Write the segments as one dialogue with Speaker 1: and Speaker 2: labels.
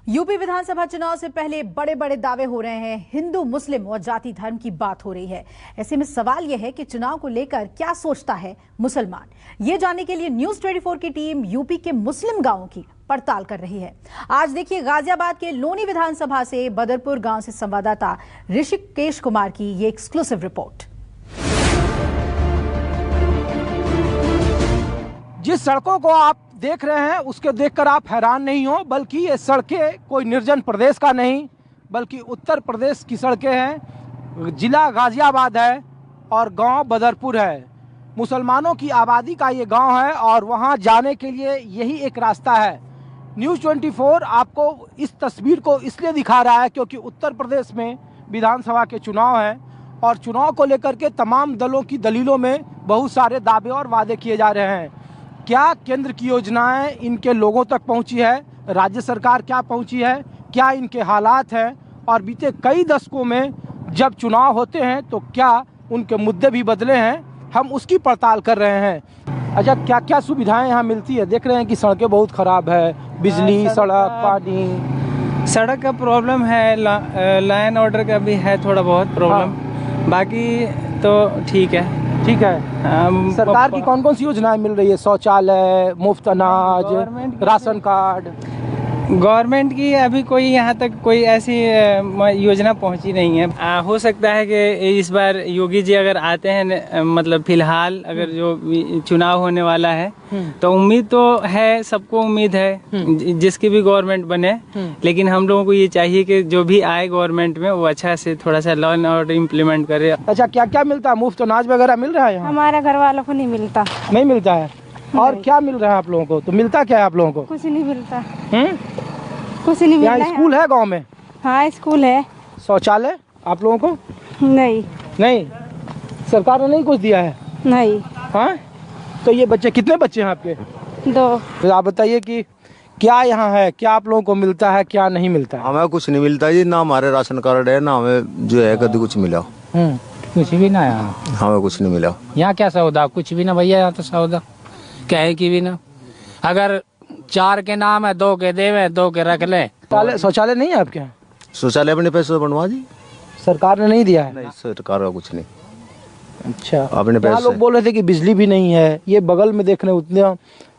Speaker 1: UP विधानसभा चुनाव से पहले बड़े बड़े दावे हो रहे हैं। हिंदू मुस्लिम और जाति धर्म की बात हो रही है। ऐसे में सवाल यह है कि चुनाव को लेकर क्या सोचता है मुसलमान। ये जानने के लिए न्यूज़ 24 की टीम यूपी के मुस्लिम गांवों की पड़ताल कर रही है। आज देखिए गाजियाबाद के लोनी विधानसभा से बदरपुर गांव से संवाददाता ऋषिकेश कुमार की ये एक्सक्लूसिव रिपोर्ट।
Speaker 2: जिस सड़कों को आप देख रहे हैं उसके देखकर आप हैरान नहीं हो, बल्कि ये सड़कें कोई निर्जन प्रदेश का नहीं बल्कि उत्तर प्रदेश की सड़कें हैं। जिला गाजियाबाद है और गांव बदरपुर है। मुसलमानों की आबादी का ये गांव है और वहां जाने के लिए यही एक रास्ता है। न्यूज़ 24 आपको इस तस्वीर को इसलिए दिखा रहा है क्योंकि उत्तर प्रदेश में विधानसभा के चुनाव हैं और चुनाव को लेकर के तमाम दलों की दलीलों में बहुत सारे दावे और वादे किए जा रहे हैं। क्या केंद्र की योजनाएं इनके लोगों तक पहुंची है, राज्य सरकार क्या पहुंची है, क्या इनके हालात हैं और बीते कई दशकों में जब चुनाव होते हैं तो क्या उनके मुद्दे भी बदले हैं, हम उसकी पड़ताल कर रहे हैं। अच्छा, क्या क्या सुविधाएं यहाँ मिलती है? देख रहे हैं कि सड़कें बहुत ख़राब है, बिजली, सड़क, पानी।
Speaker 3: सड़क का प्रॉब्लम है, लाइन ऑर्डर का भी है थोड़ा बहुत प्रॉब्लम। बाकी तो ठीक है।
Speaker 2: ठीक है। सरकार की कौन कौन सी योजनाएं मिल रही है? शौचालय, मुफ्त अनाज, राशन कार्ड।
Speaker 3: गवर्नमेंट की अभी कोई यहाँ तक कोई ऐसी योजना पहुँची नहीं है। हो सकता है कि इस बार योगी जी अगर आते हैं, मतलब फिलहाल अगर जो चुनाव होने वाला है तो उम्मीद तो है, सबको उम्मीद है जिसकी भी गवर्नमेंट बने। लेकिन हम लोगों को ये चाहिए कि जो भी आए गवर्नमेंट में वो अच्छा से थोड़ा सा लॉ एंड ऑर्डर इम्प्लीमेंट करे।
Speaker 2: अच्छा, क्या क्या मिलता है? मुफ्त अनाज वगैरह मिल रहा है यहाँ?
Speaker 4: हमारे घर वालों को नहीं मिलता।
Speaker 2: नहीं मिलता है। और क्या मिल रहा है आप लोगों को? तो मिलता क्या है आप लोगों को?
Speaker 4: कुछ नहीं मिलता। कुछ नहीं मिलता।
Speaker 2: यहाँ स्कूल है गांव में?
Speaker 4: हाँ, स्कूल है।
Speaker 2: शौचालय आप लोगों को?
Speaker 4: नहीं
Speaker 2: नहीं, सरकार ने नहीं कुछ दिया है?
Speaker 4: नहीं।
Speaker 2: हाँ, तो ये बच्चे, कितने बच्चे हैं आपके?
Speaker 4: 2।
Speaker 2: तो आप बताइए कि क्या यहाँ है, क्या आप लोगों को मिलता है, क्या नहीं मिलता है?
Speaker 5: हमें कुछ नहीं मिलता जी, ना हमारे राशन कार्ड है, ना हमें जो है कभी कुछ मिला।
Speaker 6: कुछ भी ना यहाँ,
Speaker 5: हमें कुछ नहीं मिला।
Speaker 6: यहाँ क्या सौदा? कुछ भी ना भैया, यहाँ तो सौदा कहे की भी ना। अगर 4 के नाम है, 2 के देवे, 2 के रख ले।
Speaker 2: शौचालय नहीं है आपके यहाँ?
Speaker 5: शौचालय अपने पैसे बनवा जी,
Speaker 2: सरकार ने नहीं दिया है?
Speaker 5: नहीं, सरकार का कुछ नहीं।
Speaker 2: अच्छा,
Speaker 5: अपने पैसे।
Speaker 2: लोग बोल रहे थे कि बिजली भी नहीं है। ये बगल में देखने उतना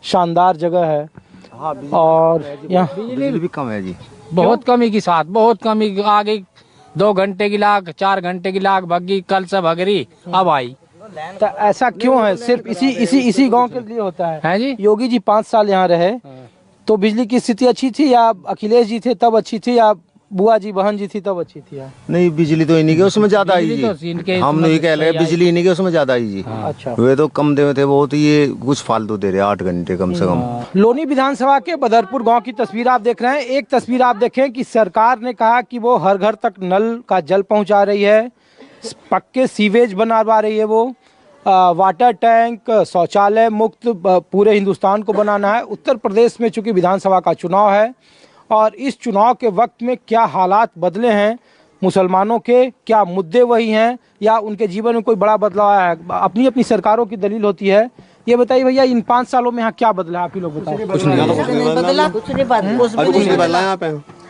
Speaker 2: शानदार जगह है।
Speaker 5: हाँ,
Speaker 2: और यहाँ
Speaker 5: बिजली भी कम है जी,
Speaker 6: बहुत कमी के साथ, बहुत कमी। आगे 2 घंटे की लाग, 4 घंटे की लाग भगी, कल से भगरी अब आई।
Speaker 2: तो ऐसा क्यों है? सिर्फ इसी गांव के लिए होता है
Speaker 6: जी?
Speaker 2: योगी जी 5 साल यहाँ रहे तो बिजली की स्थिति अच्छी थी, या अखिलेश जी थे तब अच्छी थी, या बुआ जी बहन जी थी तब अच्छी थी?
Speaker 5: नहीं, बिजली तो इन्हीं के उसमें ज्यादा आई जी। हम नहीं कह रहे, बिजली इन्हीं के उसमें ज्यादा आई जी।
Speaker 2: अच्छा,
Speaker 5: वे तो कम दे थे बहुत, ये कुछ फालतू दे रहे, 8 घंटे कम से कम।
Speaker 2: लोनी विधानसभा के बदरपुर गांव की तस्वीर आप देख रहे हैं। एक तस्वीर आप देखें कि सरकार ने कहा कि वो हर घर तक नल का जल पहुंचा रही है, पक्के सीवेज बनवा रही है, वो वाटर टैंक, शौचालय मुक्त पूरे हिंदुस्तान को बनाना है। उत्तर प्रदेश में चूंकि विधानसभा का चुनाव है और इस चुनाव के वक्त में क्या हालात बदले हैं मुसलमानों के, क्या मुद्दे वही हैं या उनके जीवन में कोई बड़ा बदलाव आया है, अपनी अपनी सरकारों की दलील होती है। ये बताइए भैया, इन 5 सालों में यहाँ क्या बदला, आप ही लोग बताओ।
Speaker 7: कुछ नहीं बदला, कुछ नहीं बदला यहाँ पे।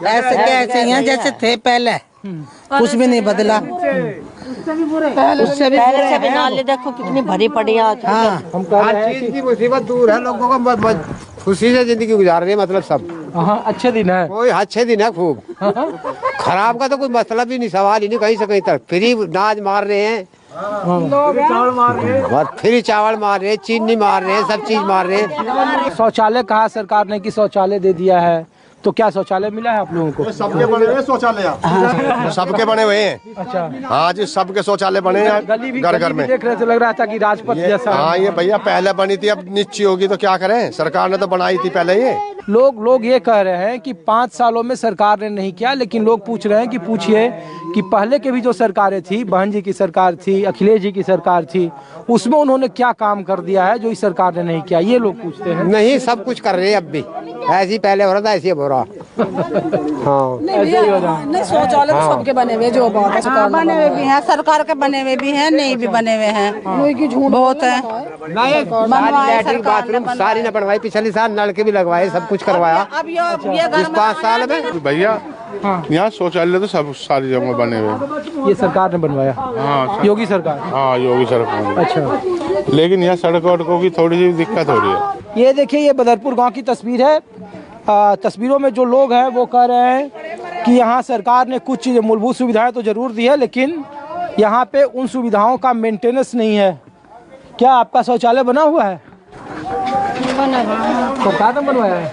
Speaker 7: ऐसे कैसे यहाँ जैसे थे पहले, कुछ भी नहीं बदला। उससे भी नाले देखो कितनी भरी पड़ी आज। हाँ,
Speaker 8: हर चीज की मुसीबत दूर है, लोगों को खुशी से जिंदगी गुजार रहे हैं, मतलब सब।
Speaker 2: हाँ, अच्छे दिन है,
Speaker 8: कोई अच्छे दिन है खूब। खराब का तो कोई मतलब ही नहीं, सवाल ही नहीं कहीं से कहीं तक। फ्री नाज मार रहे हैं, फ्री चावल मार रहे हैं, चीनी मार रहे हैं, सब चीज मार रहे हैं।
Speaker 2: शौचालय कहा सरकार ने कि शौचालय दे दिया है, तो क्या शौचालय मिला है आप लोगों को?
Speaker 9: सबके बने हुए शौचालय, सबके बने हुए हैं।
Speaker 2: अच्छा,
Speaker 9: हाँ जी, सबके शौचालय बने हैं घर घर में।
Speaker 2: देख रहे थे, लग रहा था कि राजपथ जैसा।
Speaker 9: हाँ, ये भैया पहले बनी थी, अब नीची होगी तो क्या करें, सरकार ने तो बनाई थी पहले। ये
Speaker 2: लोग ये कह रहे हैं कि 5 सालों में सरकार ने नहीं किया, लेकिन लोग पूछ रहे हैं कि पूछिए कि पहले के भी जो सरकारें थी, बहन जी की सरकार थी, अखिलेश जी की सरकार थी, उसमें उन्होंने क्या काम कर दिया है जो इस सरकार ने नहीं किया, ये लोग पूछते हैं।
Speaker 8: नहीं, सब कुछ कर रहे हैं अब भी, ऐसे ही पहले हो रहा था ऐसे हो रहा। का। हाँ
Speaker 7: नहीं शौचालय तो सबके बने हुए जो बहुत बने हुए भी हैं, सरकार के बने हुए भी हैं, नहीं भी बने हुए हैं, बहुत है।
Speaker 8: बाथरूम सारी ने बनवाई, पिछले साल नलके भी लगवाए, सब कुछ करवाया।
Speaker 7: अब ये
Speaker 8: इस 5 साल में
Speaker 9: भैया यहाँ शौचालय तो सब सारी जगह बने हुए।
Speaker 2: ये सरकार ने बनवाया?
Speaker 9: हाँ
Speaker 2: योगी सरकार?
Speaker 9: हाँ योगी सरकार।
Speaker 2: अच्छा,
Speaker 9: लेकिन यहाँ सड़कों की थोड़ी सी दिक्कत हो रही है।
Speaker 2: ये देखिए, ये बदरपुर गांव की तस्वीर है। तस्वीरों में जो लोग हैं वो कह रहे हैं कि यहाँ सरकार ने कुछ चीज़ें, मूलभूत सुविधाएं तो जरूर दी है, लेकिन यहाँ पे उन सुविधाओं का मेंटेनेंस नहीं है। क्या आपका शौचालय बना हुआ है? सरकार ने बनवाया है?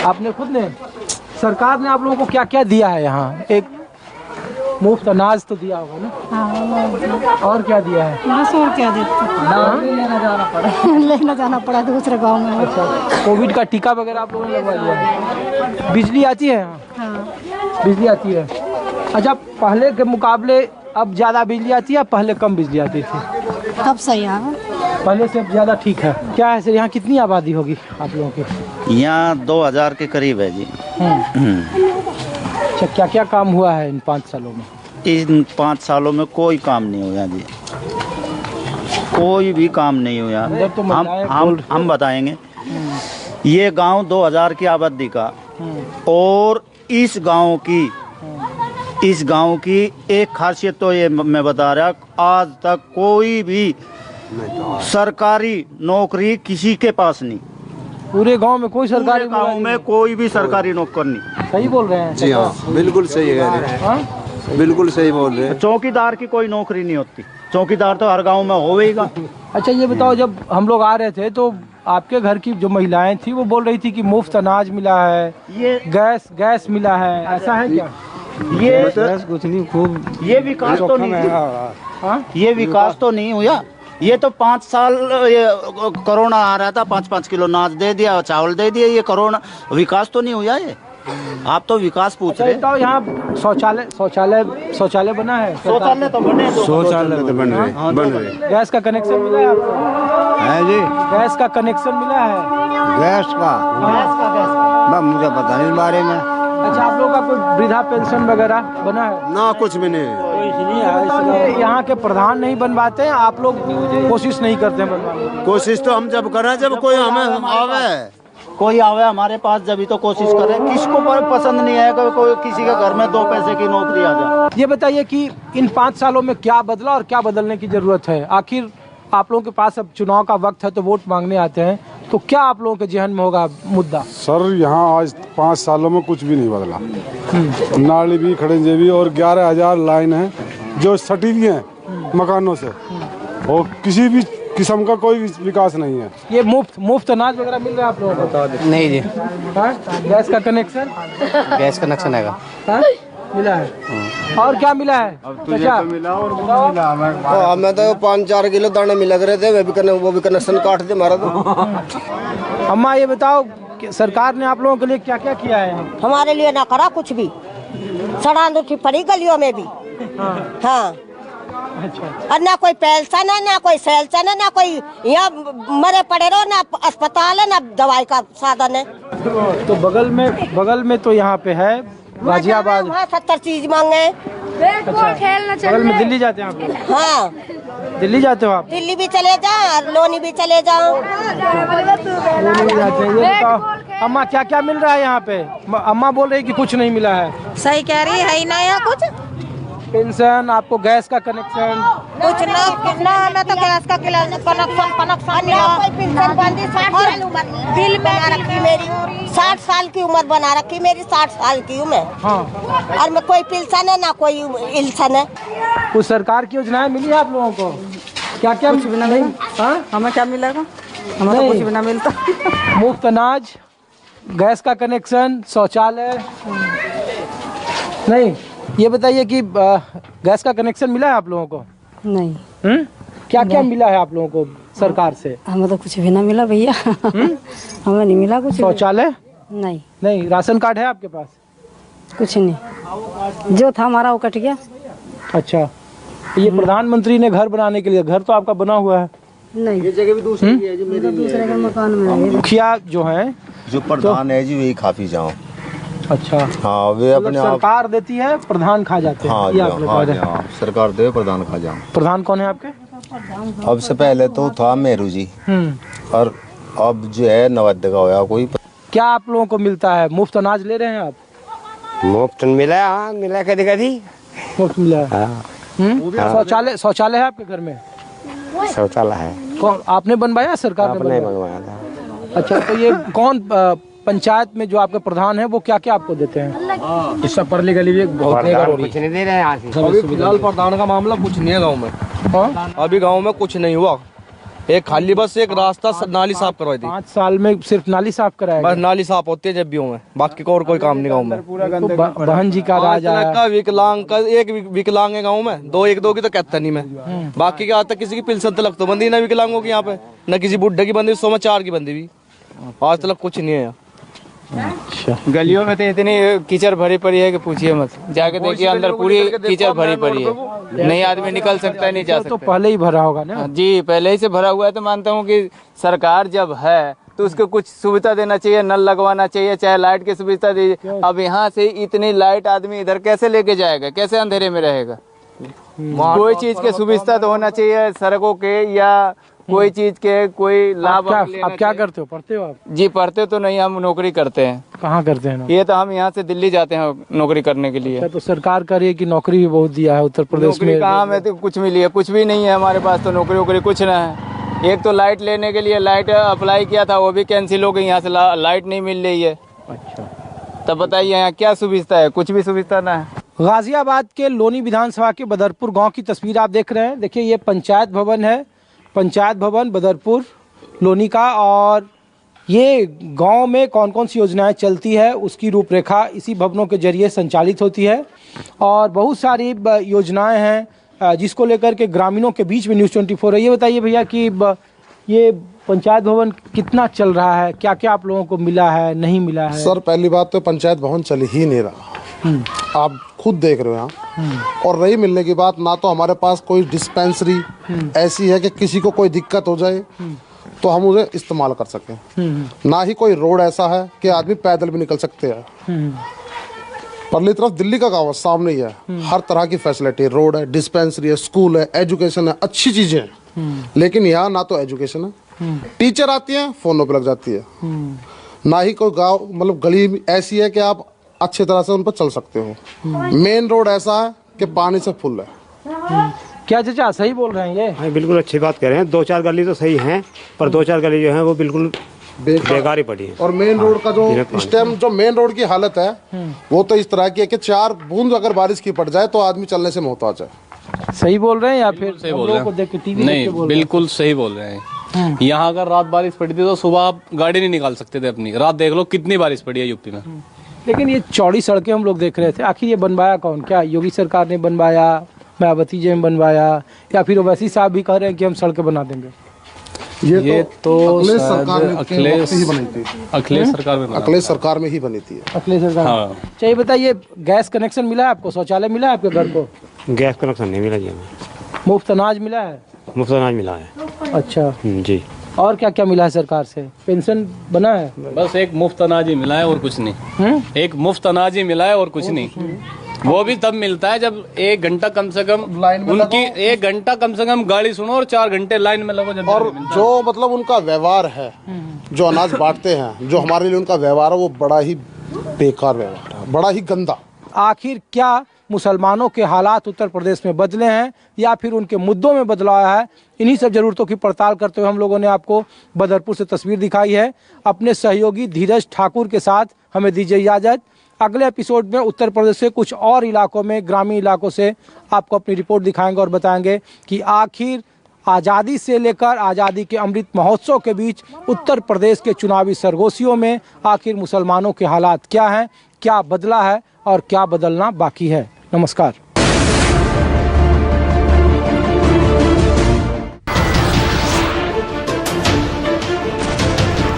Speaker 2: आपने खुद ने? सरकार ने आप लोगों को क्या क्या दिया है यहाँ? एक मुफ्त अनाज तो दिया होगा ना?
Speaker 4: हाँ,
Speaker 2: और क्या दिया है?
Speaker 4: बस और क्या देते लेना जाना पड़ा दूसरे गांव में।
Speaker 2: अच्छा, कोविड का टीका वगैरह आप लोगों ने लगवा लिया है? बिजली आती है यहाँ?
Speaker 4: हाँ।
Speaker 2: बिजली आती है। अच्छा, पहले के मुकाबले अब ज़्यादा बिजली आती है, पहले कम बिजली आती थी?
Speaker 4: अब सही है,
Speaker 2: पहले से अब ज़्यादा ठीक है। क्या है सर, यहाँ कितनी आबादी होगी आप लोगों की?
Speaker 10: यहाँ 2000 के करीब है जी।
Speaker 2: अच्छा, क्या क्या काम हुआ है इन 5 सालों में?
Speaker 10: इन 5 सालों में कोई काम नहीं हुआ जी, कोई भी काम नहीं हुआ।
Speaker 2: तो
Speaker 10: हम बताएंगे। ये गांव 2000 की आबादी का, और इस गांव की एक खासियत तो ये मैं बता रहा, आज तक कोई भी सरकारी नौकरी किसी के पास नहीं।
Speaker 2: पूरे गांव में कोई सरकारी?
Speaker 10: गांव में कोई भी सरकारी नौकर नहीं।
Speaker 2: सही बोल रहे हैं?
Speaker 5: जी हाँ, बिल्कुल सही है, बिल्कुल सही बोल रहे हैं।
Speaker 10: चौकीदार की कोई नौकरी नहीं होती, चौकीदार तो हर गांव में होगा।
Speaker 2: अच्छा, ये बताओ, जब हम लोग आ रहे थे तो आपके घर की जो महिलाएं थी वो बोल रही थी कि मुफ्त अनाज मिला है,
Speaker 10: ये
Speaker 2: गैस मिला है, ऐसा है क्या?
Speaker 10: ये
Speaker 8: कुछ नहीं, खूब
Speaker 10: ये विकास तो नहीं, ये विकास तो नहीं हुआ। ये तो 5 साल ये कोरोना आ रहा था, 5-5 किलो अनाज दे दिया, चावल दे दिया, ये कोरोना विकास तो नहीं हुआ। ये आप तो विकास पूछ रहे।
Speaker 2: तो यहाँ शौचालय बना है?
Speaker 10: शौचालय तो बने,
Speaker 5: शौचालय तो बन रहे।
Speaker 2: गैस का कनेक्शन मिला है आपको?
Speaker 5: है जी,
Speaker 2: गैस का कनेक्शन मिला है?
Speaker 5: गैस का मुझे पता नहीं इस बारे में।
Speaker 2: अच्छा, आप लोगों का कोई वृद्धा पेंशन वगैरह बना है?
Speaker 5: ना, कुछ भी नहीं।
Speaker 2: यहाँ के प्रधान नहीं बनवाते हैं, आप लोग कोशिश नहीं करते हैं बनवाने की?
Speaker 5: कोशिश तो हम जब कर रहे हैं, जब कोई
Speaker 10: कोई आवे हमारे पास, जब भी तो कोशिश करें। किसको पसंद नहीं है कोई किसी के घर में 2 पैसे की नौकरी आ जाए।
Speaker 2: ये बताइए कि इन 5 सालों में क्या बदला और क्या बदलने की जरूरत है? आखिर आप लोगों के पास अब चुनाव का वक्त है तो वोट मांगने आते हैं, तो क्या आप लोगों के जहन में होगा मुद्दा?
Speaker 11: सर, यहाँ आज 5 सालों में कुछ भी नहीं बदला। नाली भी, खड़ंजे भी, और 11,000 लाइन है जो सटी हुई हैं मकानों से, और किसी भी किस्म का कोई विकास नहीं है।
Speaker 2: ये मुफ्त अनाज वगैरह मिल रहा है आप लोगों को?
Speaker 3: नहीं जी।
Speaker 2: गैस का कनेक्शन?
Speaker 3: गैस कनेक्शन है,
Speaker 2: मिला है। और क्या मिला है?
Speaker 5: हमें तो 5-4 किलो दाने मिल रहे थे, वो भी कनेक्शन काट दे हमारा तो।
Speaker 2: अम्मा, ये बताओ, सरकार ने आप लोगों के लिए क्या क्या किया है?
Speaker 12: हमारे लिए ना करा कुछ भी, सड़ान उठी पड़ी गलियों में भी। हाँ।
Speaker 2: अच्छा।
Speaker 12: और ना कोई पेंशन है, ना कोई सेल्सन है, ना कोई यहाँ मरे पड़े रहो, ना अस्पताल है, ना दवाई का साधन है।
Speaker 2: तो बगल में तो यहाँ पे है गाजियाबाद।
Speaker 12: 70 चीज मांगे।
Speaker 2: अच्छा, बगल में दिल्ली जाते हैं आप लोग?
Speaker 12: हाँ,
Speaker 2: दिल्ली जाते हो आप?
Speaker 12: दिल्ली भी चले जाओ, लोनी भी चले जाओ।
Speaker 2: ये बताओ अम्मा, क्या क्या मिल रहा है यहाँ पे? अम्मा बोल रही कि कुछ नहीं मिला है।
Speaker 12: सही कह रही है ना, यहाँ कुछ
Speaker 2: पेंशन, आपको गैस का कनेक्शन?
Speaker 12: कुछ ना, हमें तो गैस का कनेक्शन मिला। पेंशन बंदी, 60 साल उम्र बिल बना रखी मेरी, 60 साल की उम्र बना रखी मेरी, 60 साल की हूँ मैं।
Speaker 2: हाँ।
Speaker 12: और मैं कोई पेंशन है, ना कोई इल्सन है।
Speaker 2: कुछ सरकार की योजनाएं मिली है आप लोगों को? क्या क्या?
Speaker 7: कुछ भी ना मिला। हाँ, हमें क्या मिलेगा? हमें तो कुछ भी ना मिलता।
Speaker 2: मुफ्त अनाज, गैस का कनेक्शन, शौचालय नहीं। ये बताइए कि गैस का कनेक्शन मिला है आप लोगों को?
Speaker 4: नहीं।
Speaker 2: क्या क्या मिला है आप लोगों को सरकार से?
Speaker 4: हमें तो कुछ भी ना मिला भैया। हमें नहीं मिला कुछ।
Speaker 2: शौचालय
Speaker 4: नहीं।
Speaker 2: राशन कार्ड है आपके पास?
Speaker 4: कुछ नहीं, जो था हमारा वो कट गया।
Speaker 2: अच्छा, ये प्रधानमंत्री ने घर बनाने के लिए, घर तो आपका बना हुआ है?
Speaker 4: नहीं,
Speaker 5: ये जगह भी दूसरी है, जो मेरे
Speaker 4: दूसरे के मकान में है।
Speaker 2: मुखिया जो है
Speaker 13: जो प्रधान है जी वही खा पी जाओ।
Speaker 2: अच्छा
Speaker 13: हाँ वे अपने आप
Speaker 2: सरकार देती है, प्रधान खा जाते हैं।
Speaker 13: हाँ
Speaker 2: ये आप लोग कह रहे हैं।
Speaker 13: हाँ सरकार दे प्रधान खा जाओ।
Speaker 2: प्रधान कौन है आपके?
Speaker 13: अब से पहले तो था मेरू जी और अब जो है नवद्य का होया कोई।
Speaker 2: क्या आप लोगों को मिलता है? मुफ्त अनाज ले रहे हैं आप?
Speaker 8: मुफ्त मिला, हाँ मिला, कभी कभी
Speaker 2: मुफ्त मिला। शौचालय है आपके घर में?
Speaker 8: शौचालय है।
Speaker 2: कौन आपने बनवाया? सरकार ने
Speaker 8: बनवाया था।
Speaker 2: अच्छा तो ये कौन पंचायत में जो आपके प्रधान है वो क्या क्या आपको देते हैं? इस सब परली गली भी बहुत
Speaker 8: कुछ नहीं दे रहे हैं।
Speaker 14: अभी फिलहाल प्रधान का मामला कुछ नहीं है गांव में।
Speaker 2: हाँ?
Speaker 14: अभी गांव में कुछ नहीं हुआ। एक खाली बस एक रास्ता नाली साफ करवाई थी।
Speaker 2: 5 साल में सिर्फ नाली साफ कराया?
Speaker 14: बस नाली साफ होती है जब भी में, बाकी को और कोई काम नहीं गाँव में।
Speaker 2: तो बहन जी का राज आया।
Speaker 14: विकलांग का एक विकलांग है गाँव में, एक दो की तो कहता नहीं मैं। बाकी के आज तक किसी की पिलसन तक तो बंदी ना विकलांगों की यहाँ पे, न किसी बुढ़े की बंदी, 104 की बंदी भी आज तक कुछ नहीं है।
Speaker 3: अच्छा गलियों में तो इतनी कीचड़ भरी पड़ी है कि पूछिए मत। जाके देखिए अंदर पूरी कीचड़ भरी पड़ी है, नहीं आदमी निकल सकता है, नहीं जा सकता।
Speaker 2: तो पहले ही भरा होगा ना?
Speaker 3: जी पहले ही से भरा हुआ है। तो मानता हूँ कि सरकार जब है तो उसको कुछ सुविधा देना चाहिए, नल लगवाना चाहिए, चाहे लाइट की सुविधा दीजिए। अब यहाँ से इतनी लाइट आदमी इधर कैसे लेके जाएगा, कैसे अंधेरे में रहेगा? कोई चीज के सुविधा तो होना चाहिए, सड़कों के या कोई चीज के कोई लाभ।
Speaker 2: आप क्या करते हो? पढ़ते हो आप?
Speaker 3: जी पढ़ते तो नहीं, हम नौकरी करते हैं।
Speaker 2: कहाँ करते हैं?
Speaker 3: ये तो हम यहाँ से दिल्ली जाते हैं नौकरी करने के लिए।
Speaker 2: तो सरकार कह रही है कि नौकरी भी बहुत दिया है उत्तर प्रदेश में।
Speaker 3: कहाँ में तो कुछ मिली है? कुछ भी नहीं है हमारे पास तो। नौकरी वोकरी कुछ ना है। एक तो लाइट लेने के लिए लाइट अप्लाई किया था, वो भी कैंसिल हो गई। यहाँ से लाइट नहीं मिल रही है।
Speaker 2: अच्छा
Speaker 3: तब बताइए यहाँ क्या सुविधा है? कुछ भी सुविधा ना है।
Speaker 2: गाजियाबाद के लोनी विधानसभा के बदरपुर गांव की तस्वीर आप देख रहे हैं। देखिए ये पंचायत भवन है, पंचायत भवन बदरपुर लोनी का। और ये गांव में कौन कौन सी योजनाएं चलती है उसकी रूपरेखा इसी भवनों के जरिए संचालित होती है। और बहुत सारी योजनाएं हैं जिसको लेकर के ग्रामीणों के बीच में न्यूज़ 24 है। ये बताइए भैया कि ये पंचायत भवन कितना चल रहा है, क्या क्या आप लोगों को मिला है, नहीं मिला है?
Speaker 15: सर पहली बात तो पंचायत भवन चल ही नहीं रहा, आप खुद देख रहे हो यहाँ। और रही मिलने की बात, ना तो हमारे पास कोई डिस्पेंसरी ऐसी है कि किसी को कोई दिक्कत हो जाए तो हम उसे इस्तेमाल कर सकें, ना ही कोई रोड ऐसा है कि आदमी पैदल भी निकल सकते हैं। परली तरफ दिल्ली का गाँव सामने ही है, हर तरह की फैसिलिटी, रोड है, डिस्पेंसरी है, स्कूल है, एजुकेशन है, अच्छी चीजें हैं। लेकिन यहाँ ना तो एजुकेशन है, टीचर आती है फोनों पे लग जाती है, ना ही कोई गाँव मतलब गली ऐसी है कि आप अच्छी तरह से उन पर चल सकते हो। मेन रोड ऐसा है कि पानी से फुल है।
Speaker 2: क्या चाचा सही बोल रहे हैं ये?
Speaker 8: हाँ बिल्कुल अच्छी बात कह रहे हैं। 2-4 गली तो सही हैं, पर 2-4 गली जो है वो बिल्कुल बेकार ही पड़ी है।
Speaker 15: और मेन रोड का जो इस टाइम जो मेन रोड की हालत है वो तो इस तरह की है कि 4 बूंद अगर बारिश की पड़ जाए तो आदमी चलने से मोहताज है।
Speaker 2: सही बोल रहे हैं या फिर
Speaker 16: सही बोल रहे हैं? नहीं बिल्कुल सही बोल रहे हैं। यहाँ अगर रात बारिश पड़ी थी तो सुबह आप गाड़ी नहीं निकाल सकते थे अपनी। रात देख लो कितनी बारिश पड़ी है यूपी में।
Speaker 2: लेकिन ये चौड़ी सड़कें हम लोग देख रहे थे, आखिर ये बनवाया कौन? क्या योगी सरकार ने बनवाया, मायावती जी ने बनवाया, या फिर ओवैसी साहब भी कह रहे हैं कि हम सड़कें बना देंगे?
Speaker 15: ये तो अखिलेश सरकार में
Speaker 16: ही बनी थी। अखिलेश सरकार में
Speaker 15: अखिलेश सरकार में ही बनी थी।
Speaker 2: अखिलेश सरकार।
Speaker 16: हाँ।
Speaker 2: चाहिए बताइए, गैस कनेक्शन मिला है आपको? शौचालय मिला है आपके घर को?
Speaker 8: गैस कनेक्शन नहीं मिला जी हमें।
Speaker 2: मुफ्त अनाज मिला है?
Speaker 8: मुफ्त अनाज मिला है।
Speaker 2: अच्छा
Speaker 8: जी।
Speaker 2: और क्या क्या मिला है सरकार से? पेंशन बना है?
Speaker 16: बस एक मुफ्त अनाज ही मिला है और कुछ नहीं। एक मुफ्त अनाज ही मिला है और कुछ नहीं। वो भी तब मिलता है जब 1 घंटा कम से कम उनकी 1 घंटा कम से कम गाड़ी सुनो और 4 घंटे लाइन में लगो। जब
Speaker 15: और जो मतलब उनका व्यवहार है, जो अनाज बांटते हैं, जो हमारे लिए उनका व्यवहार है, वो बड़ा ही बेकार व्यवहार है, बड़ा ही गंदा।
Speaker 2: आखिर क्या मुसलमानों के हालात उत्तर प्रदेश में बदले हैं या फिर उनके मुद्दों में बदलाव है? इन्हीं सब जरूरतों की पड़ताल करते हुए हम लोगों ने आपको बदरपुर से तस्वीर दिखाई है। अपने सहयोगी धीरज ठाकुर के साथ हमें दीजिए इजाजत। अगले एपिसोड में उत्तर प्रदेश के कुछ और इलाकों में, ग्रामीण इलाकों से आपको अपनी रिपोर्ट दिखाएंगे और बताएंगे कि आखिर आज़ादी से लेकर आज़ादी के अमृत महोत्सव के बीच उत्तर प्रदेश के चुनावी सरगोशियों में आखिर मुसलमानों के हालात क्या हैं, क्या बदला है और क्या बदलना बाकी है। नमस्कार।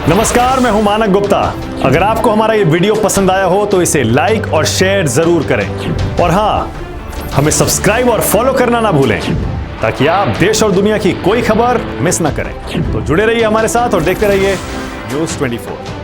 Speaker 17: नमस्कार, मैं हूं मानक गुप्ता। अगर आपको हमारा ये वीडियो पसंद आया हो तो इसे लाइक और शेयर जरूर करें। और हाँ, हमें सब्सक्राइब और फॉलो करना ना भूलें ताकि आप देश और दुनिया की कोई खबर मिस ना करें। तो जुड़े रहिए हमारे साथ और देखते रहिए न्यूज़ 24।